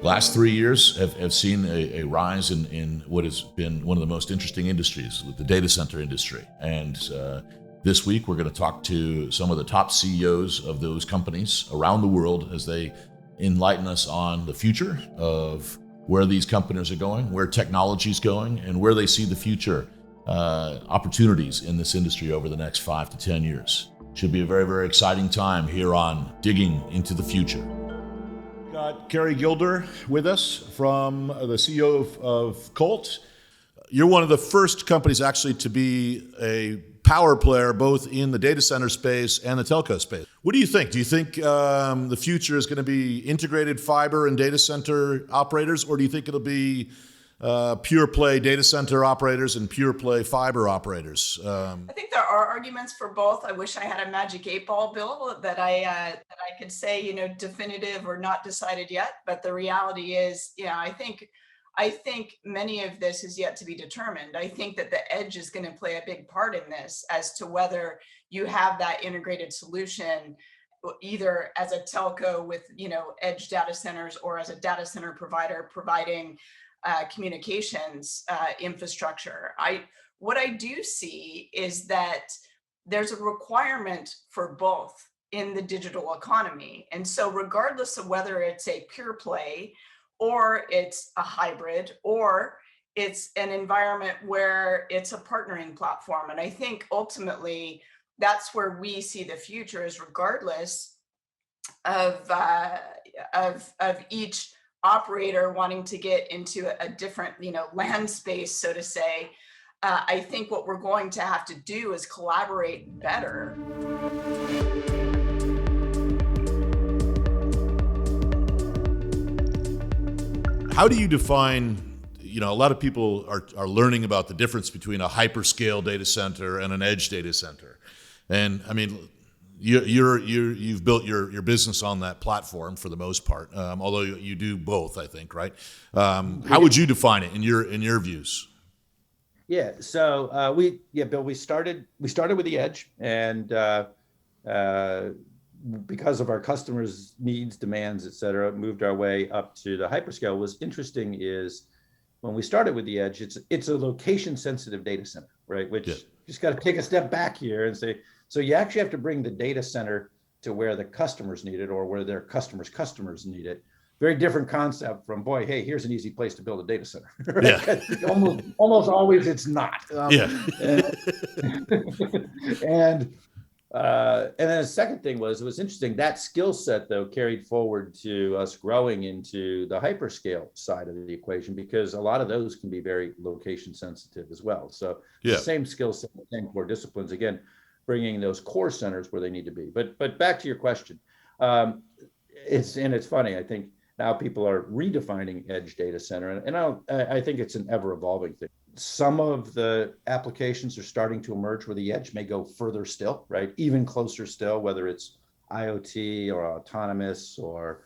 Last 3 years have seen a rise in what has been one of the most interesting industries, with the data center industry. And this week, we're going to talk to some of the top CEOs of those companies around the world as they enlighten us on the future of where these companies are going, where technology is going, and where they see the future opportunities in this industry over the next 5 to 10 years. Should be a very, very exciting time here on Digging into the Future. Got Keri Gilder with us from the CEO of Colt. You're one of the first companies actually to be a power player both in the data center space and the telco space. What do you think? Do you think the future is going to be integrated fiber and data center operators, or do you think it'll be pure play data center operators and pure play fiber operators? I think there are arguments for both. I wish I had a magic 8-ball, Bill, that I could say, definitive or not decided yet. But the reality is, I think many of this is yet to be determined. I think that the edge is going to play a big part in this as to whether you have that integrated solution, either as a telco with, edge data centers, or as a data center provider providing communications infrastructure. What I do see is that there's a requirement for both in the digital economy. And so regardless of whether it's a pure play or it's a hybrid or it's an environment where it's a partnering platform. And I think ultimately that's where we see the future, is regardless of each operator wanting to get into a different, land space, so to say. I think what we're going to have to do is collaborate better. How do you define, a lot of people are learning about the difference between a hyperscale data center and an edge data center. And I mean, you've built your business on that platform for the most part, although you do both, I think, right? How would you define it in your views? Yeah. So Bill, we started with the edge, and because of our customers' needs, demands, et cetera, moved our way up to the hyperscale. What's interesting is when we started with the edge, it's a location-sensitive data center, right? Which you just got to take a step back here and say, so you actually have to bring the data center to where the customers need it, or where their customers need it. Very different concept from, hey, here's an easy place to build a data center. Right? Yeah. almost always it's not. And then the second thing was, it was interesting, that skill set, though, carried forward to us growing into the hyperscale side of the equation, because a lot of those can be very location sensitive as well. So the same skill set, same core disciplines, again, bringing those core centers where they need to be. But back to your question, it's funny, I think now people are redefining edge data center, and I think it's an ever evolving thing. Some of the applications are starting to emerge where the edge may go further still, right? Even closer still, whether it's IoT or autonomous or...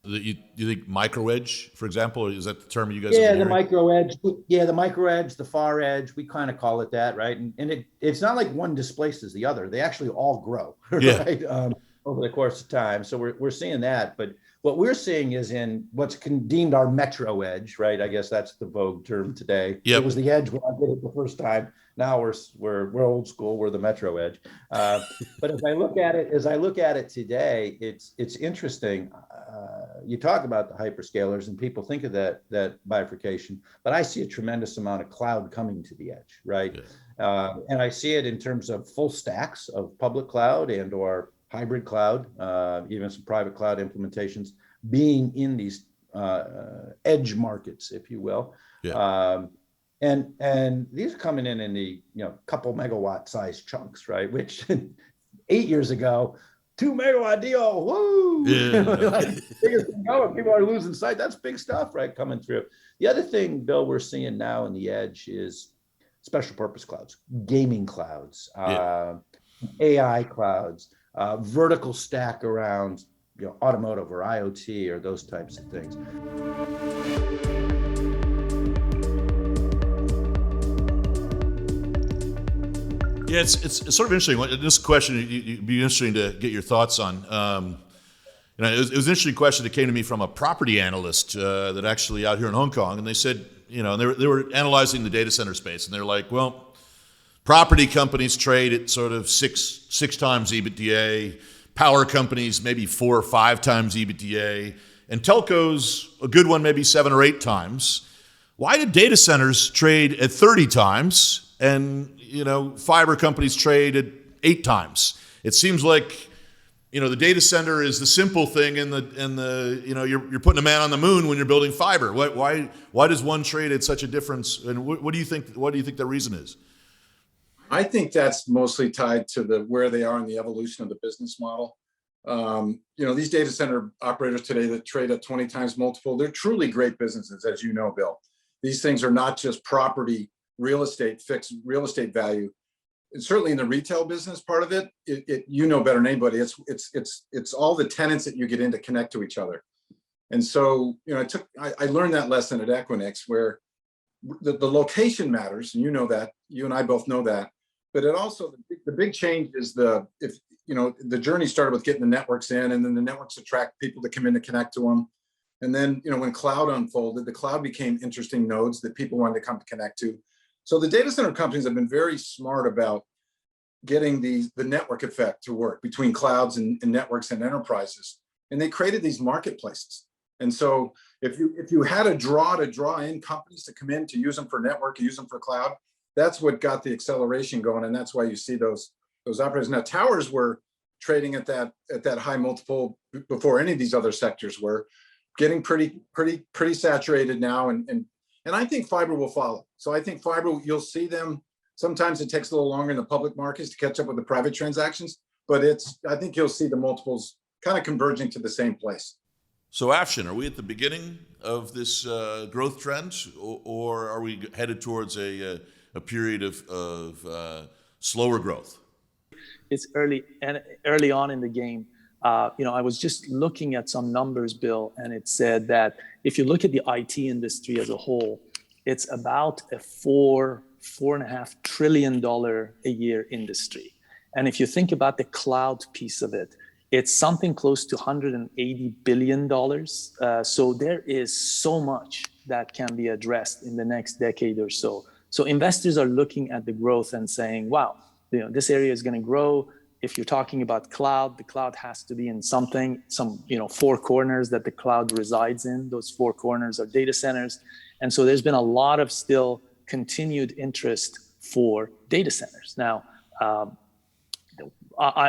You think micro edge, for example, is that the term you guys? Yeah, the micro edge. Yeah, the micro edge, the far edge. We kind of call it that, right? And it's not like one displaces the other. They actually all grow, right? Over the course of time. So we're seeing that, but what we're seeing is in what's deemed our metro edge, right? I guess that's the vogue term today. Yep. It was the edge when I did it the first time. Now we're old school. We're the metro edge. But as I look at it today, it's interesting. You talk about the hyperscalers, and people think of that bifurcation, but I see a tremendous amount of cloud coming to the edge, right? Yeah. And I see it in terms of full stacks of public cloud and or hybrid cloud, even some private cloud implementations being in these edge markets, if you will. Yeah. And these are coming in the couple megawatt size chunks, right? Which 8 years ago, 2 megawatt deal, woo! Yeah. Biggest thing going. People are losing sight. That's big stuff, right? Coming through. The other thing, Bill, we're seeing now in the edge is special purpose clouds, gaming clouds, AI clouds. Vertical stack around automotive or IoT or those types of things. Yeah, it's sort of interesting. This question, it'd be interesting to get your thoughts on. And it was an interesting question that came to me from a property analyst that actually out here in Hong Kong, and they said, they were analyzing the data center space, and they're like, well, property companies trade at sort of six times EBITDA, power companies maybe 4 or 5 times EBITDA, and telcos, a good one, maybe 7 or 8 times. Why did data centers trade at 30 times and, fiber companies trade at 8 times? It seems like, the data center is the simple thing, and you're putting a man on the moon when you're building fiber. Why does one trade at such a difference? And what do you think the reason is? I think that's mostly tied to where they are in the evolution of the business model. These data center operators today that trade at 20 times multiple, they're truly great businesses, as you know, Bill. These things are not just property, real estate, fixed real estate value. And certainly in the retail business part of it, better than anybody. It's all the tenants that you get in to connect to each other. And so, I learned that lesson at EdgeconneX, where the location matters, and that, you and I both know that. But it also, the big change is the journey started with getting the networks in, and then the networks attract people to come in to connect to them. And then, when cloud unfolded, the cloud became interesting nodes that people wanted to come to connect to. So the data center companies have been very smart about getting the network effect to work between clouds and networks and enterprises. And they created these marketplaces. And so if you had a draw in companies to come in to use them for network, use them for cloud, that's what got the acceleration going. And that's why you see those operators. Now, towers were trading at that high multiple before any of these other sectors were, getting pretty saturated now. And I think fiber will follow. So I think fiber, you'll see them. Sometimes it takes a little longer in the public markets to catch up with the private transactions, but I think you'll see the multiples kind of converging to the same place. So Afshin, are we at the beginning of this growth trend, or are we headed towards a period of slower growth? It's early on in the game. I was just looking at some numbers, Bill, and it said that if you look at the IT industry as a whole, it's about a $4.5 trillion a year industry. And if you think about the cloud piece of it, it's something close to $180 billion. So there is so much that can be addressed in the next decade or so. So investors are looking at the growth and saying, wow, this area is going to grow. If you're talking about cloud, the cloud has to be in some 4 corners that the cloud resides in. Those 4 corners are data centers. And so there's been a lot of still continued interest for data centers. Now,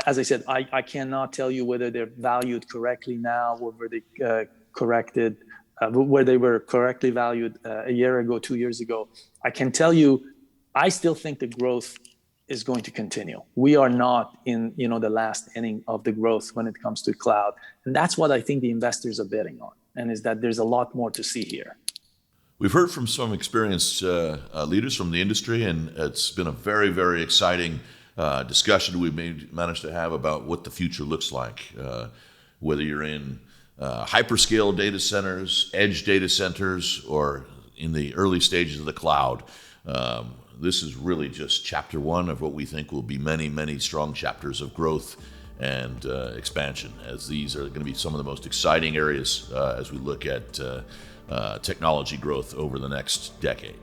as I said, I cannot tell you whether they're valued correctly now or were they where they were correctly valued a year ago, 2 years ago. I can tell you, I still think the growth is going to continue. We are not in the last inning of the growth when it comes to cloud. And that's what I think the investors are betting on, and is that there's a lot more to see here. We've heard from some experienced leaders from the industry, and it's been a very, very exciting discussion we've managed to have about what the future looks like, whether you're in hyperscale data centers, edge data centers, or in the early stages of the cloud. This is really just chapter 1 of what we think will be many, many strong chapters of growth and expansion, as these are going to be some of the most exciting areas as we look at technology growth over the next decade.